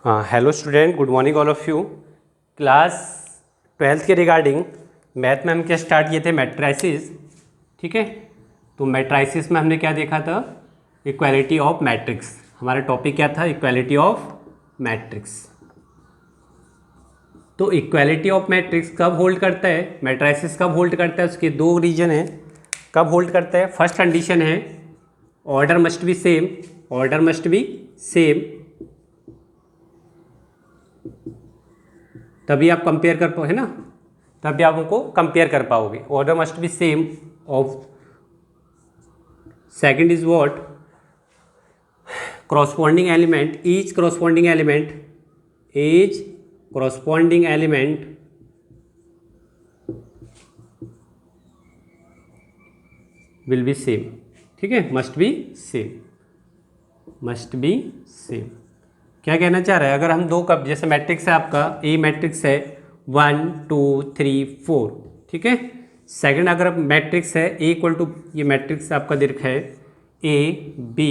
Hello student, good morning all of you. Class 12th के regarding math में हम क्या स्टार्ट किए थे, मैट्राइसिस। ठीक है, तो मैट्राइसिस में हमने क्या देखा था, इक्वालिटी ऑफ मैट्रिक्स। हमारा टॉपिक क्या था, इक्वालिटी ऑफ मैट्रिक्स। तो इक्वालिटी ऑफ मैट्रिक्स कब होल्ड करता है, मैट्राइसिस कब होल्ड करता है, उसके दो रीजन है कब होल्ड करता है। फर्स्ट कंडीशन है order must be same, order must be same, तभी आप कंपेयर कर पाओगे ना, तभी आप उनको कंपेयर कर पाओगे। Order must be same of, second is what, corresponding element, each corresponding element, each corresponding element will be same। ठीक है, must be same, must be same। क्या कहना चाह रहा है, अगर हम दो कप, जैसे मैट्रिक्स है आपका, ए मैट्रिक्स है 1 2 3 4, ठीक है। सेकंड अगर मैट्रिक्स है ए इक्वल टू, ये मैट्रिक्स आपका दे रखा है ए बी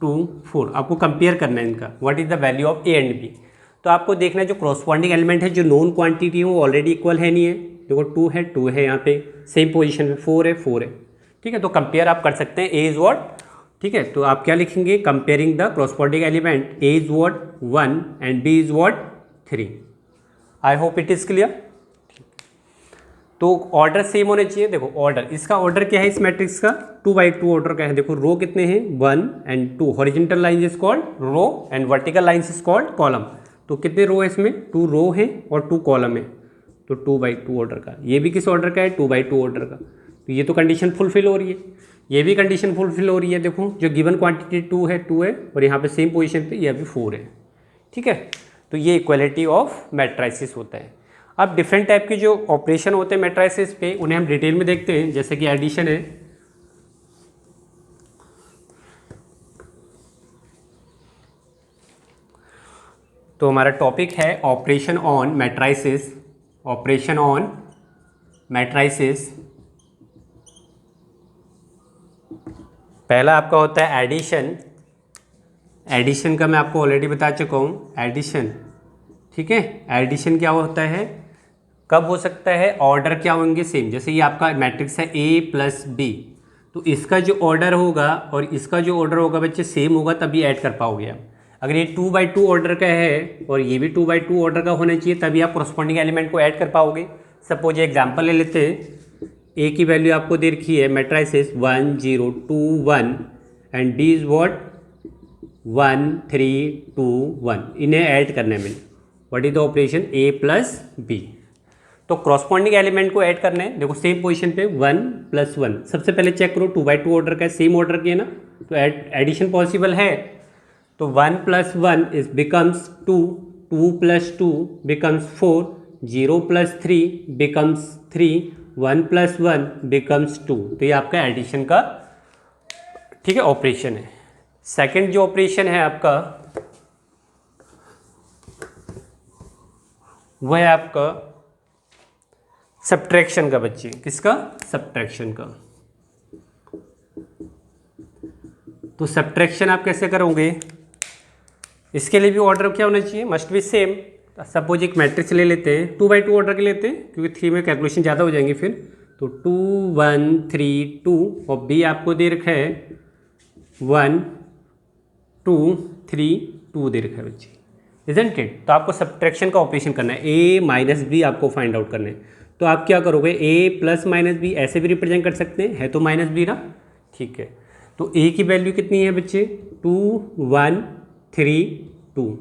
2 4, आपको कंपेयर करना है इनका, what is the value of a and b. तो आपको देखना है जो क्रॉसपॉन्डिंग एलिमेंट है, जो नोन क्वांटिटी है वो ऑलरेडी इक्वल है नहीं है। देखो 2 है यहाँ पे सेम पोजीशन में, 4 है। ठीक है, तो कंपेयर आप कर सकते हैं, ए इज व्हाट। ठीक है, तो आप क्या लिखेंगे, comparing the corresponding element, a is what 1 and b is what 3। I hope it is clear. तो ऑर्डर सेम होने चाहिए। देखो ऑर्डर, इसका ऑर्डर क्या है, इस मैट्रिक्स का 2x2 ऑर्डर का है। देखो रो कितने हैं, 1 and 2, horizontal line is called row and vertical line is called column. तो कितने रो है इसमें, 2 रो है और 2 कॉलम है, तो 2x2 ऑर्डर का। ये भी किस ऑर्डर का है, 2x2 ऑर्डर का। तो ये तो कंडीशन फुलफिल हो रही है, ये भी कंडीशन फुलफिल हो रही है। देखो जो गिवन क्वांटिटी 2 है और यहाँ पे सेम पोजीशन पे ये भी 4 है। ठीक है, तो ये इक्वालिटी ऑफ मैट्राइसिस होता है। अब डिफरेंट टाइप के जो ऑपरेशन होते हैं मैट्राइसिस पे, उन्हें हम डिटेल में देखते हैं। जैसे कि एडिशन है, तो हमारा टॉपिक है operation on matrices, operation on matrices. पहला आपका होता है एडिशन। एडिशन का मैं आपको ऑलरेडी बता चुका हूँ, एडिशन। ठीक है, एडिशन क्या होता है, कब हो सकता है, ऑर्डर क्या होंगे सेम। जैसे ये आपका मैट्रिक्स है ए प्लस बी, तो इसका जो ऑर्डर होगा और इसका जो ऑर्डर होगा बच्चे सेम होगा, तभी ऐड कर पाओगे आप। अगर ये 2x2 ऑर्डर का है और ये भी 2x2 ऑर्डर का होना चाहिए, तभी आप कॉरस्पॉन्डिंग एलिमेंट को ऐड कर पाओगे। सपोज एग्जाम्पल ले लेते हैं, ए की वैल्यू आपको दे रखी है, matrices 1 0 2 1 and b is what 1 3 2 1, इन्हें ऐड करना है मैंने। What is the operation, a plus b. तो क्रॉसपॉन्डिंग एलिमेंट को ऐड करना है। देखो सेम पोजीशन पे 1 + 1, सबसे पहले चेक करो 2x2 ऑर्डर का है, सेम ऑर्डर की है ना, तो एडिशन पॉसिबल है। तो 1 + 1 is becomes 2, 2 + 2 becomes 4, 0 + 3 becomes 3, 1 + 1 becomes 2। तो ये आपका एडिशन का, ठीक है, ऑपरेशन है। सेकंड जो ऑपरेशन है आपका, वह है आपका सब्ट्रैक्शन का बच्चे। किसका, सब्ट्रैक्शन का। तो सब्ट्रैक्शन आप कैसे करोगे, इसके लिए भी ऑर्डर क्या होना चाहिए, मस्ट बी सेम। सपोज एक मैट्रिक्स ले लेते हैं, 2x2 ऑर्डर के लेते हैं, क्योंकि 3 में कैलकुलेशन ज़्यादा हो जाएंगे फिर। तो 2 1 3 2 और बी आपको दे रखा है 1 2 3 2 दे रखा है बच्चे, इजंट इट। तो आपको सब्ट्रैक्शन का ऑपरेशन करना है, ए माइनस बी आपको फाइंड आउट करना है। तो आप क्या करोगे, ए प्लस माइनस बी ऐसे भी रिप्रेजेंट कर सकते हैं, है तो माइनस बी ना। ठीक है, तो ए की वैल्यू कितनी है बच्चे, 2 1 3 2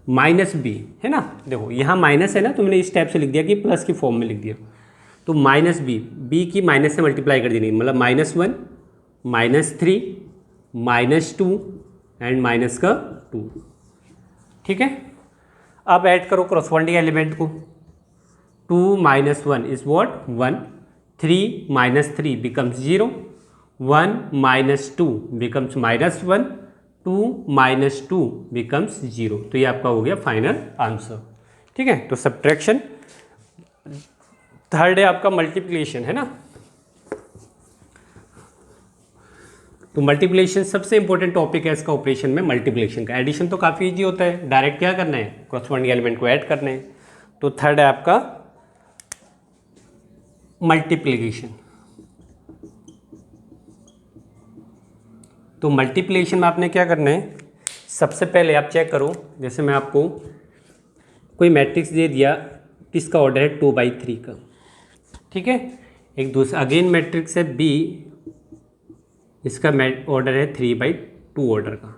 माइनस बी है ना। देखो यहाँ माइनस है ना, तो मैंने इस टाइप से लिख दिया कि प्लस की फॉर्म में लिख दिया। तो माइनस बी की माइनस से मल्टीप्लाई कर देनी, मतलब -1 -3 -2 एंड माइनस का 2। ठीक है, अब ऐड करो क्रॉसपॉन्डिंग एलिमेंट को। 2 - 1 is what 1, 3 - 3 becomes 0, 1 - 2 becomes -1, 2 - 2 becomes 0। तो ये आपका हो गया फाइनल आंसर। ठीक है, तो सब्ट्रैक्शन। थर्ड है आपका मल्टीप्लिकेशन, है ना। तो मल्टीप्लिकेशन सबसे इंपॉर्टेंट टॉपिक है इसका ऑपरेशन में, मल्टीप्लिकेशन का। एडिशन तो काफ़ी इजी होता है, डायरेक्ट क्या करना है, कॉरस्पॉन्डिंग एलिमेंट को ऐड करना है। तो थर्ड है आपका मल्टीप्लिकेशन। तो मल्टीप्लिकेशन में आपने क्या करना है, सबसे पहले आप चेक करो, जैसे मैं आपको कोई मैट्रिक्स दे दिया, किसका ऑर्डर है 2/3 का, ठीक है। एक दूसरा अगेन मैट्रिक्स है बी, इसका ऑर्डर है 3/2 ऑर्डर का।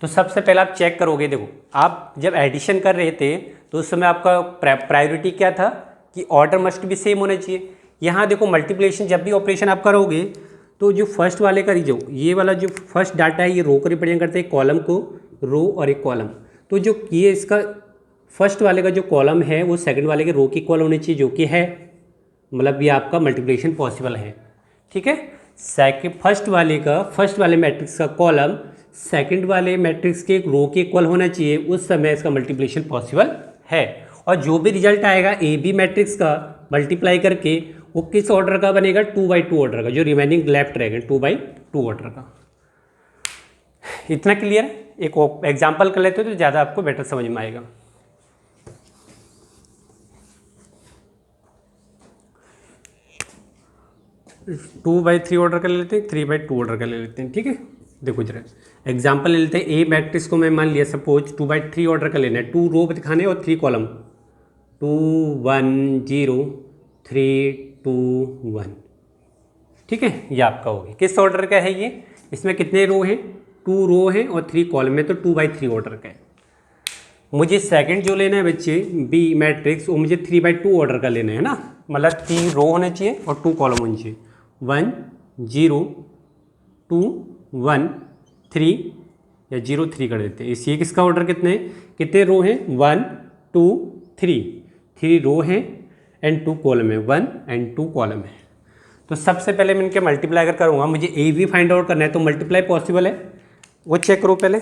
तो सबसे पहले आप चेक करोगे, देखो आप जब एडिशन कर रहे थे तो उस समय आपका प्रायोरिटी क्या था कि ऑर्डर मस्ट भी सेम होना चाहिए। यहाँ देखो मल्टीप्लिकेशन जब भी ऑपरेशन आप करोगे तो जो फर्स्ट वाले का जो ये वाला जो फर्स्ट डाटा है ये रो को रिप्रेजेंट करते हैं, कॉलम को रो और एक कॉलम। तो जो ये इसका फर्स्ट वाले का जो कॉलम है वो सेकंड वाले के रो की इक्वल होनी चाहिए, जो कि है, मतलब ये आपका मल्टीप्लिकेशन पॉसिबल है, ठीक है। फर्स्ट वाले मैट्रिक्स का कॉलम सेकंड वाले मैट्रिक्स के रो के इक्वल होना चाहिए, उस समय इसका मल्टीप्लिकेशन पॉसिबल है। और जो भी रिजल्ट आएगा ए बी मैट्रिक्स का मल्टीप्लाई करके वो किस ऑर्डर का बनेगा, 2/2 ऑर्डर का, जो रिमेनिंग लेफ्ट रहेगा 2/2 ऑर्डर का। इतना क्लियर है। एक एग्जाम्पल कर लेते हो तो ज़्यादा आपको बेटर समझ में आएगा। टू बाई थ्री ऑर्डर का ले लेते हैं, 3/2 ऑर्डर का ले लेते हैं, ठीक है। देखो जरा एग्जाम्पल ले लेते हैं। ए मैट्रिक्स को मैं मान लिया सपोज 2/3 ऑर्डर का लेना है, 2 रो दिखाने और 3 कॉलम, 2 1 0 3 2 1, ठीक है। ये आपका हो गया। किस ऑर्डर का है ये, इसमें कितने रो हैं, 2 रो हैं और 3 कॉलम में, तो 2/3 ऑर्डर का है। मुझे सेकंड जो लेना है बच्चे बी मैट्रिक्स, वो मुझे 3/2 ऑर्डर का लेना है ना, मतलब 3 रो होने चाहिए और 2 कॉलम होने चाहिए, 1 0 2 1 3 या 0 3 कर देते हैं। इसलिए किसका ऑर्डर कितने रो हैं, 1 2 3 रो हैं एंड 2 कॉलम है, 1 एंड 2 कॉलम है। तो सबसे पहले मैं इनके मल्टीप्लाई अगर करूँगा, मुझे ए बी फाइंड आउट करना है, तो मल्टीप्लाई पॉसिबल है, वो चेक करो पहले।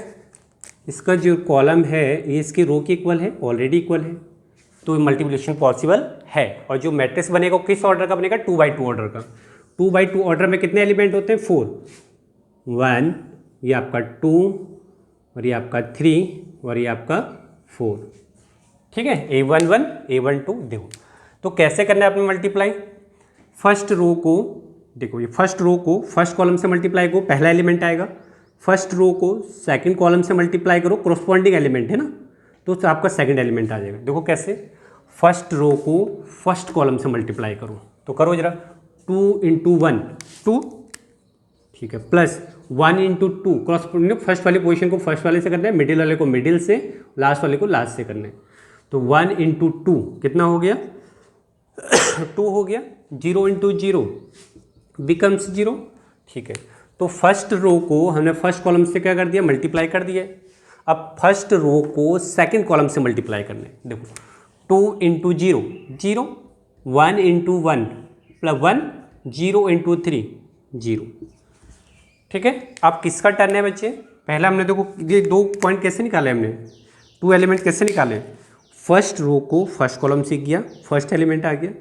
इसका जो कॉलम है ये इसकी रो की इक्वल है, ऑलरेडी इक्वल है, तो मल्टीप्लिकेशन पॉसिबल है। और जो मैट्रिक्स बनेगा किस ऑर्डर का बनेगा, 2/2 ऑर्डर का। 2/2 ऑर्डर में कितने एलिमेंट होते हैं, 4, 1 ये आपका 2 और ये आपका 3 और ये आपका 4, ठीक है। A11 A12 देखो। तो कैसे करना है आपने मल्टीप्लाई, फर्स्ट रो को देखो, ये फर्स्ट रो को फर्स्ट कॉलम से मल्टीप्लाई करो, पहला एलिमेंट आएगा। फर्स्ट रो को सेकंड कॉलम से मल्टीप्लाई करो, कॉरस्पॉन्डिंग एलिमेंट है ना, तो आपका सेकंड एलिमेंट आ जाएगा। देखो कैसे, फर्स्ट रो को फर्स्ट कॉलम से मल्टीप्लाई करो, तो करो जरा, 2 × 1 2, ठीक है, प्लस 1 × 2 कॉरस्पॉन्डिंग, फर्स्ट वाली पोजीशन को फर्स्ट वाले से करना है, मिडिल वाले को मिडिल से, लास्ट वाले को लास्ट से करना है। तो 1 × 2 कितना हो गया 2 हो गया, 0 × 0 बिकम्स 0, ठीक है। तो फर्स्ट रो को हमने फर्स्ट कॉलम से क्या कर दिया, मल्टीप्लाई कर दिया। अब फर्स्ट रो को सेकंड कॉलम से मल्टीप्लाई करना है। देखो 2 × 0 0, 1 × 1 प्लस 1, 0 × 3 0, ठीक है। अब किसका टर्न है बच्चे, पहला हमने देखो ये 2 पॉइंट कैसे निकाले, हमने 2 एलिमेंट कैसे निकाले, फर्स्ट रो को फर्स्ट कॉलम से किया, फर्स्ट एलिमेंट आ गया,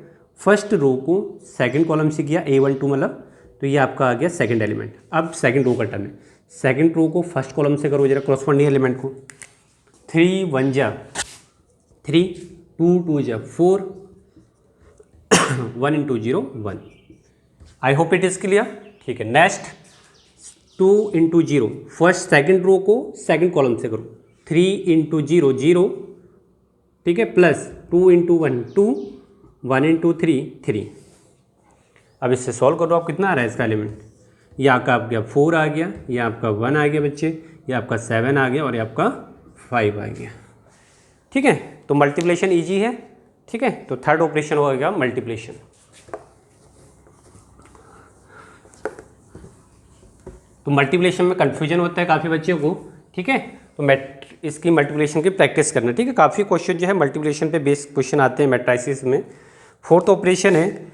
फर्स्ट रो को सेकंड कॉलम से किया, A12 मतलब, तो ये आपका आ गया सेकंड एलिमेंट। अब सेकंड रो का टर्न है, सेकंड रो को फर्स्ट कॉलम से करो जरा, कॉरस्पॉन्डिंग एलिमेंट को, 3 1 जा 3, 2 2 जा 4, 1 × 0 1। आई होप इट इज़ क्लियर, ठीक है। नेक्स्ट 2 × 0, फर्स्ट सेकंड रो को सेकंड कॉलम से करो, 3 × 0 0, ठीक है, प्लस 2 × 1 2, 1 × 3 3। अब इससे सॉल्व करो, आप कितना आ रहा है इसका एलिमेंट, ये आपका 4 आ गया, ये आपका 1 आ गया बच्चे, ये आपका 7 आ गया और ये आपका 5 आ गया, ठीक है। तो मल्टीप्लिकेशन इजी है, ठीक है। तो थर्ड ऑपरेशन हो गया मल्टीप्लिकेशन। तो मल्टीप्लिकेशन में कन्फ्यूजन होता है काफ़ी बच्चों को, ठीक है। तो इसकी मल्टीप्लिकेशन की प्रैक्टिस करना, ठीक है। काफ़ी क्वेश्चन जो है मल्टीप्लिकेशन पे बेस्ड क्वेश्चन आते हैं मैट्रिसेस में। फोर्थ ऑपरेशन है,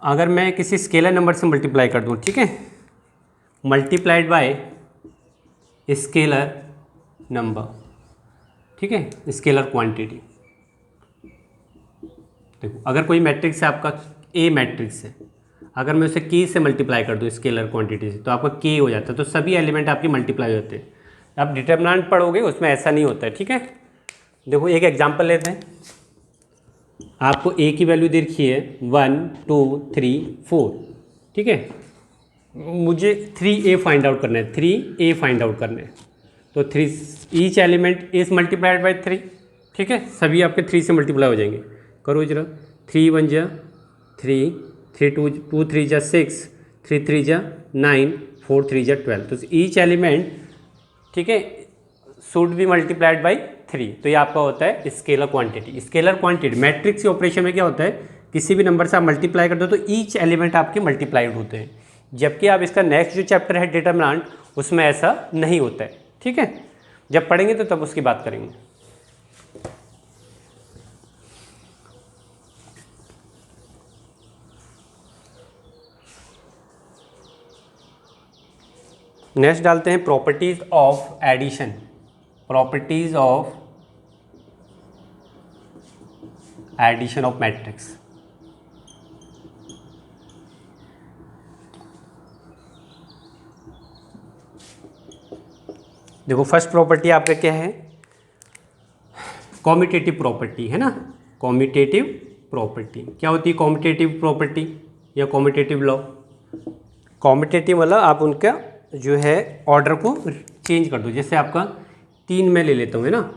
अगर मैं किसी स्केलर नंबर से मल्टीप्लाई कर दूं, ठीक है, मल्टीप्लाइड बाय स्केलर नंबर, ठीक है, स्केलर क्वांटिटी। देखो अगर कोई मैट्रिक्स है आपका, ए मैट्रिक्स है, अगर मैं उसे के से मल्टीप्लाई कर दूँ स्केलर क्वांटिटी से तो आपका के हो जाता है, तो सभी एलिमेंट आपके मल्टीप्लाई होते हैं। आप डिटरमिनेंट पढ़ोगे उसमें ऐसा नहीं होता है, ठीक है। देखो एक एग्जांपल लेते हैं, आपको ए की वैल्यू दे रखी है 1 2 3 4, ठीक है। मुझे 3a फाइंड आउट करना है, 3a फाइंड आउट करना है, तो 3 each element is multiplied by 3, ठीक है। सभी आपके 3 से मल्टीप्लाई हो जाएंगे। करो जरा, 3 1 जा 3, 3 2 3 जा 6, 3 3 जा 9, 4 3 जा 12, तो ईच एलिमेंट, ठीक है, शुड बी मल्टीप्लाइड बाई 3। तो ये आपका होता है scalar quantity. Scalar quantity matrix के ऑपरेशन में क्या होता है, किसी भी नंबर से आप मल्टीप्लाई करते हो तो ईच एलिमेंट आपके मल्टीप्लाइड होते हैं, जबकि आप इसका नेक्स्ट जो चैप्टर है डिटरमिनेंट, उसमें ऐसा नहीं होता है, ठीक है। जब पढ़ेंगे तो तब उसकी बात करेंगे। नेक्स्ट डालते हैं properties of addition. Properties of addition of matrix. देखो फर्स्ट प्रॉपर्टी आपका क्या है, कॉम्यूटेटिव प्रॉपर्टी है ना। कॉम्यूटेटिव प्रॉपर्टी क्या होती है, कॉम्यूटेटिव प्रॉपर्टी या कॉम्यूटेटिव लॉ। कॉम्यूटेटिव मतलब आप उनका जो है ऑर्डर को चेंज कर दो। जैसे आपका 3 में ले लेता हूँ, है ना,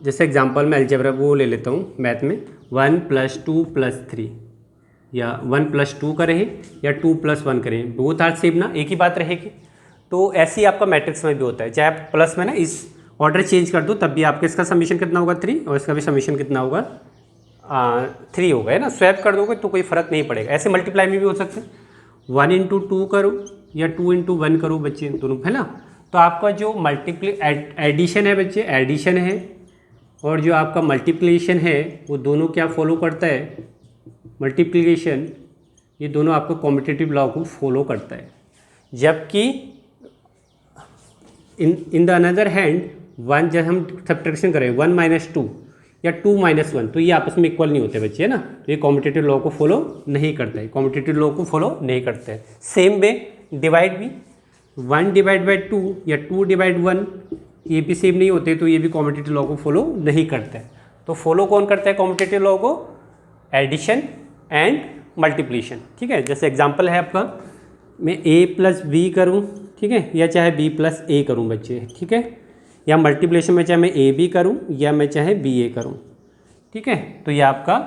जैसे एग्जांपल में अलजेब्रा वो ले लेता हूँ मैथ में, 1 + 2 + 3, या 1 + 2 करें या 2 + 1 करें, बोथ आर सेम ना, एक ही बात रहेगी। तो ऐसे ही आपका मैट्रिक्स में भी होता है, चाहे आप प्लस में ना इस ऑर्डर चेंज कर दो तब भी आपका इसका समीशन कितना होगा 3, और इसका भी समीशन कितना होगा 3 होगा, है ना। स्वैप कर दोगे तो कोई फ़र्क नहीं पड़ेगा। ऐसे मल्टीप्लाई में भी हो सकते हैं, 1 × 2 करो या 2 × 1 करो बच्चे, दोनों, है ना। तो आपका जो एडिशन है बच्चे, एडिशन है, और जो आपका मल्टीप्लिकेशन है वो दोनों क्या फॉलो करता है, मल्टीप्लिकेशन, ये दोनों आपको कॉम्यूटेटिव लॉ को फॉलो करता है। जबकि इन द अनदर हैंड 1, जब हम सब्ट्रैक्शन करें 1 - 2 या 2 - 1, तो ये आपस में इक्वल नहीं होते बच्चे, है ना। तो ये कॉम्यूटेटिव लॉ को फॉलो नहीं करता है, कॉम्यूटेटिव लॉ को फॉलो नहीं करते हैं। सेम वे डिवाइड भी, 1 / 2 या 2 / 1, ये भी सेम नहीं होते, तो ये भी कॉम्यूटेटिव लॉ को फॉलो नहीं करते हैं। तो फॉलो कौन करता है कॉम्यूटेटिव लॉ को, एडिशन एंड मल्टीप्लिकेशन, ठीक है। जैसे एग्जांपल है आपका, मैं a + b करूँ, ठीक है, या चाहे b + a करूँ बच्चे, ठीक है, या मल्टीप्लिकेशन में चाहे मैं ab करूँ या मैं चाहे ba करूँ, ठीक है। तो ये आपका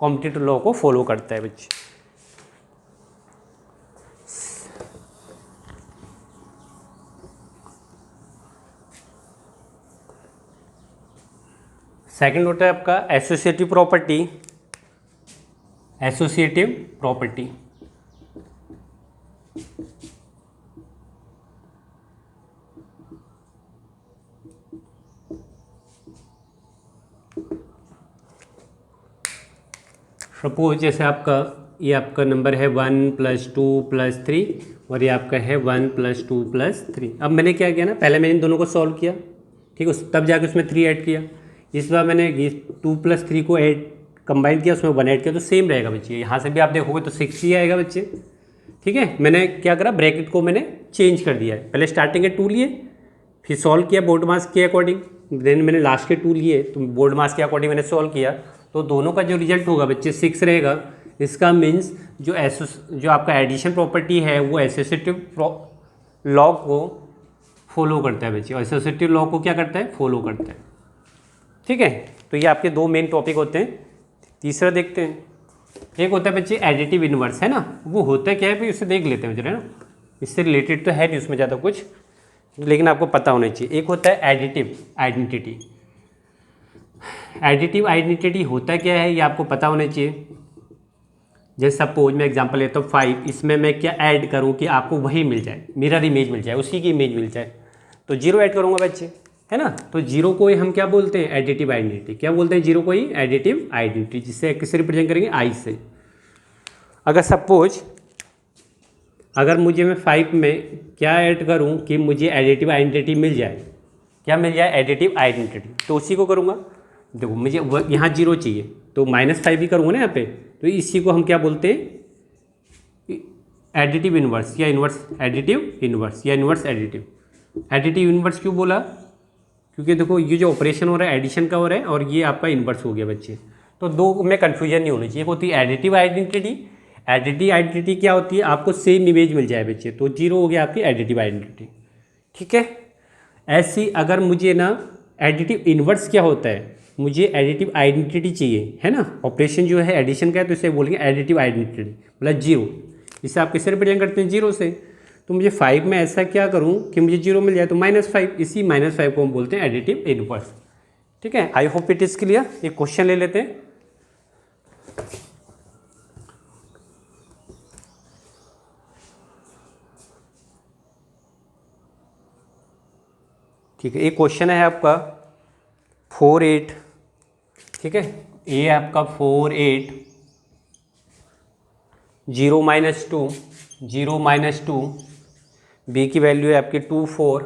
कॉम्यूटेटिव लॉ को फॉलो करता है बच्चे। सेकंड होता है आपका associative property. Associative property suppose जैसे आपका ये आपका नंबर है 1 + 2 + 3, और ये आपका है 1 + 2 + 3। अब मैंने क्या किया ना, पहले मैंने इन दोनों को सॉल्व किया, ठीक है, तब जाके उसमें 3 ऐड किया। इस बार मैंने 2 + 3 को ऐड कंबाइन किया, उसमें 1 ऐड किया, तो सेम रहेगा बच्चे। यहाँ से भी आप देखोगे तो 6 ही आएगा बच्चे, ठीक है। मैंने क्या करा, ब्रैकेट को मैंने चेंज कर दिया है। पहले स्टार्टिंग के 2 लिए, फिर सॉल्व किया बोर्ड मास के अकॉर्डिंग, देन मैंने लास्ट के 2 लिए, तो बोर्ड मास के अकॉर्डिंग मैंने सॉल्व किया, तो दोनों का जो रिजल्ट होगा बच्चे 6 रहेगा। इसका मीन्स जो आपका एडिशन प्रॉपर्टी है वो एसोसिएटिव लॉ को फॉलो करता है बच्चे, और एसोसिएटिव लॉ को क्या करता है, फॉलो करता है, ठीक है। तो ये आपके 2 मेन टॉपिक होते हैं। तीसरा देखते हैं, एक होता है बच्चे एडिटिव इनवर्स, है ना। वो होता है क्या है भाई, उससे देख लेते हैं, है ना, इससे रिलेटेड तो है नहीं उसमें ज़्यादा कुछ, लेकिन आपको पता होना चाहिए। एक होता है एडिटिव आइडेंटिटी। एडिटिव आइडेंटिटी होता क्या है ये आपको पता होना चाहिए। जैसे सपोज मैं एग्जांपल लेता हूँ 5, इसमें मैं क्या ऐड करूँ कि आपको वही मिल जाए, मिरर इमेज मिल जाए, उसी की इमेज मिल जाए, तो 0 ऐड करूँगा बच्चे, है ना। तो 0 को ही हम क्या बोलते हैं, एडिटिव आइडेंटिटी। क्या बोलते हैं 0 को ही, एडिटिव आइडेंटिटी, जिससे किससे रिप्रेजेंट करेंगे, I से। अगर सपोज अगर मुझे मैं 5 में क्या ऐड करूँ कि मुझे एडिटिव आइडेंटिटी मिल जाए, क्या मिल जाए, एडिटिव आइडेंटिटी, तो उसी को करूँगा। देखो मुझे यहाँ 0 चाहिए, तो -5 ही करूँगा ना यहाँ पे, तो इसी को हम क्या बोलते हैं, एडिटिव इन्वर्स या इन्वर्स एडिटिव इन्वर्स या इन्वर्स एडिटिव। एडिटिव इन्वर्स क्यों बोला? क्योंकि देखो ये जो ऑपरेशन हो रहा है एडिशन का हो रहा है और ये आपका इन्वर्स हो गया बच्चे, तो दो में कन्फ्यूजन नहीं होनी चाहिए। होती है एडिटिव आइडेंटिटी। एडिटिव आइडेंटिटी क्या होती है? आपको सेम इमेज मिल जाए बच्चे, तो जीरो हो गया आपकी एडिटिव आइडेंटिटी। ठीक है, ऐसी अगर मुझे ना एडिटिव इन्वर्स क्या होता है, मुझे एडिटिव आइडेंटिटी चाहिए है ना, ऑपरेशन जो है एडिशन का है तो इसे बोलेंगे एडिटिव आइडेंटिटी, मतलब जीरो। इसे आप किससे रिप्रेजेंट करते हैं? जीरो से। तो मुझे 5 में ऐसा क्या करूं कि मुझे जीरो मिल जाए, तो -5, इसी -5 को हम बोलते हैं एडिटिव इन्वर्स। ठीक है, आई होप इट इज़ क्लियर। एक क्वेश्चन ले लेते हैं। ठीक है, एक क्वेश्चन है आपका 4, 8। ठीक है, ये है आपका 4, 8, 0 -2, 0 -2, बी की वैल्यू है आपकी 2, 4,